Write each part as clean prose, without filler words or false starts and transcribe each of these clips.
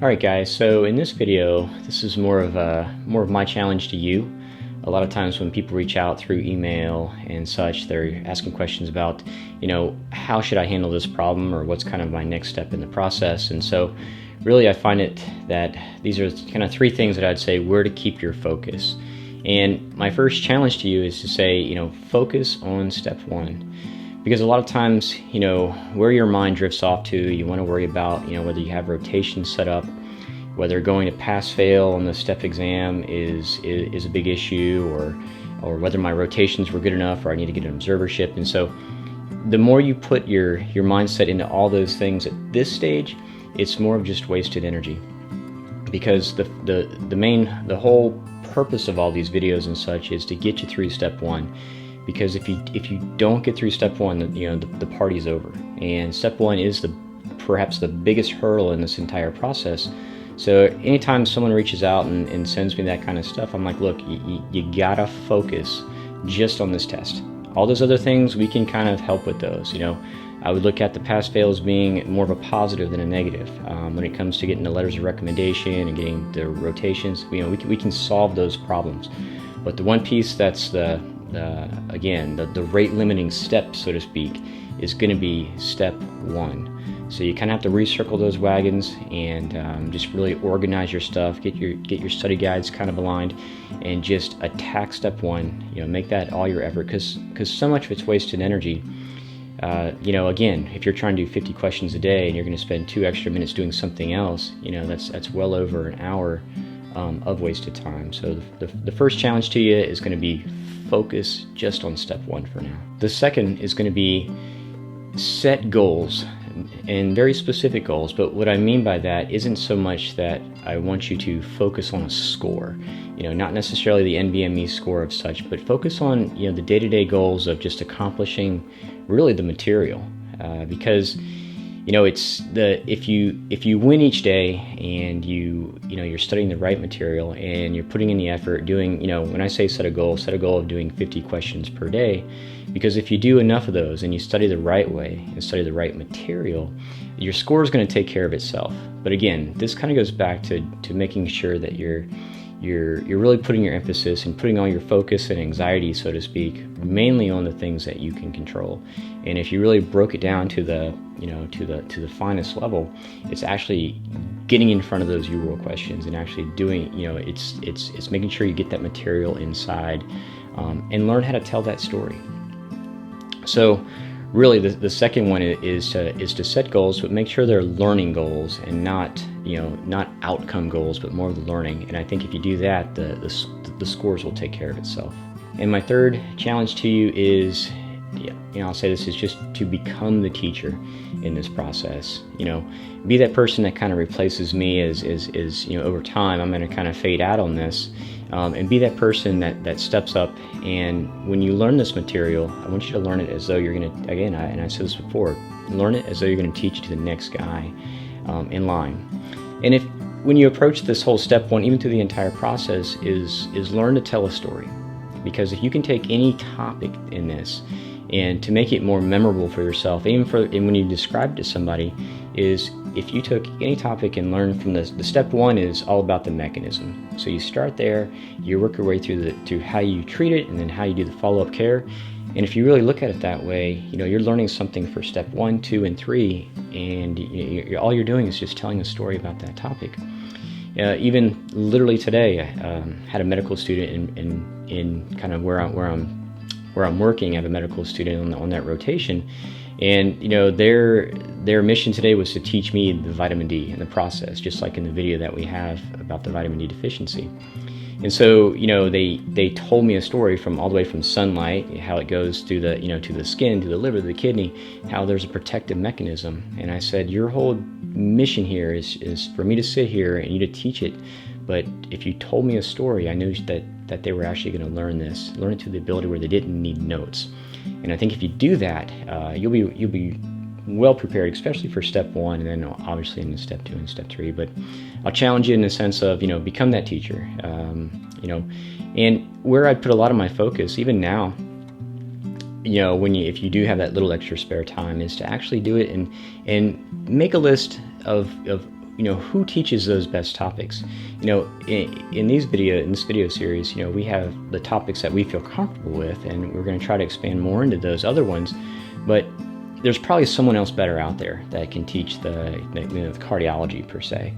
Alright guys, so in this video, this is more of my challenge to you. A lot of times when people reach out through email and such, they're asking questions about, how should I handle this problem, or what's kind of my next step in the process. And so really I find it that these are kind of three things that I'd say where to keep your focus. And my first challenge to you is to say, focus on step one. Because a lot of times, where your mind drifts off to, you want to worry about, whether you have rotation set up, whether going to pass-fail on the step exam is a big issue, or whether my rotations were good enough, or I need to get an observership. And so the more you put your mindset into all those things at this stage, it's more of just wasted energy. Because the whole purpose of all these videos and such is to get you through step one. Because if you don't get through step one, the party's over. And step one is perhaps the biggest hurdle in this entire process. So anytime someone reaches out and sends me that kind of stuff, I'm like, look, you gotta focus just on this test. All those other things, we can kind of help with those. I would look at the pass-fail as being more of a positive than a negative. When it comes to getting the letters of recommendation and getting the rotations, we can solve those problems. But the one piece that's the rate limiting step, so to speak, is going to be step one. So you kind of have to recircle those wagons and just really organize your stuff, get your study guides kind of aligned, and just attack step one. Make that all your effort, because so much of it's wasted energy. Again, if you're trying to do 50 questions a day and you're going to spend 2 extra minutes doing something else, that's well over an hour of wasted time. So the first challenge to you is going to be focus just on step one for now. The second is going to be set goals, and very specific goals. But what I mean by that isn't so much that I want you to focus on a score, not necessarily the NBME score of such, but focus on the day-to-day goals of just accomplishing really the material, because it's if you win each day and you're studying the right material and you're putting in the effort, doing, when I say set a goal of doing 50 questions per day, because if you do enough of those and you study the right way and study the right material, your score is going to take care of itself. But again, this kind of goes back to making sure that you're really putting your emphasis and putting all your focus and anxiety, so to speak, mainly on the things that you can control. And if you really broke it down to the finest level, it's actually getting in front of those UWorld questions and actually doing, it's making sure you get that material inside and learn how to tell that story. So really the second one is to set goals, but make sure they're learning goals and not outcome goals, but more of the learning. And I think if you do that, the scores will take care of itself. And my third challenge to you is, I'll say this is just to become the teacher in this process. Be that person that kind of replaces me as over time I'm going to kind of fade out on this, and be that person that steps up. And when you learn this material, I want you to learn it as though you're going to, again, and I said this before, learn it as though you're going to teach it to the next guy in line. And when you approach this whole step one, even through the entire process, is learn to tell a story. Because if you can take any topic in this and to make it more memorable for yourself, and when you describe it to somebody, is if you took any topic and learned from this, the step one is all about the mechanism. So you start there, you work your way through to how you treat it, and then how you do the follow-up care. And if you really look at it that way, you're learning something for step 1, 2, and 3, and all you're doing is just telling a story about that topic. Even literally today, I had a medical student in kind of where I'm working. I have a medical student on that rotation, and their mission today was to teach me the vitamin D in the process, just like in the video that we have about the vitamin D deficiency. And so, they told me a story from all the way from sunlight, how it goes through to the skin, to the liver, to the kidney, how there's a protective mechanism. And I said, your whole mission here is for me to sit here and you to teach it. But if you told me a story, I knew that they were actually going to learn it to the ability where they didn't need notes. And I think if you do that, you'll be well prepared, especially for step one, and then obviously into step 2 and step 3. But I'll challenge you in the sense of, become that teacher. And where I put a lot of my focus, even now, if you do have that little extra spare time, is to actually do it and make a list of who teaches those best topics? In this video series, we have the topics that we feel comfortable with, and we're going to try to expand more into those other ones. But there's probably someone else better out there that can teach the cardiology per se.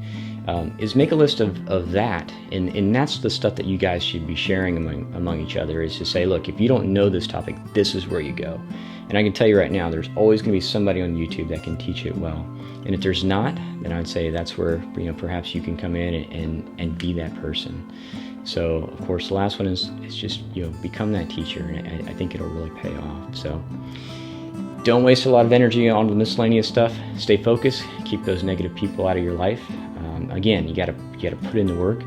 Is make a list of that, and that's the stuff that you guys should be sharing among each other, is to say, look, if you don't know this topic, this is where you go. And I can tell you right now, there's always going to be somebody on YouTube that can teach it well. And if there's not, then I would say that's where perhaps you can come in and be that person. So of course, the last one is just become that teacher, and I think it'll really pay off. So don't waste a lot of energy on the miscellaneous stuff. Stay focused. Keep those negative people out of your life. Again, you gotta put in the work.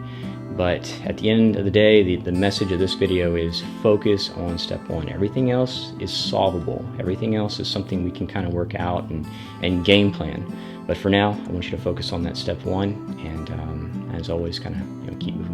But at the end of the day, the message of this video is focus on step one. Everything else is solvable. Everything else is something we can kind of work out and game plan. But for now, I want you to focus on that step one, and as always, kind of keep moving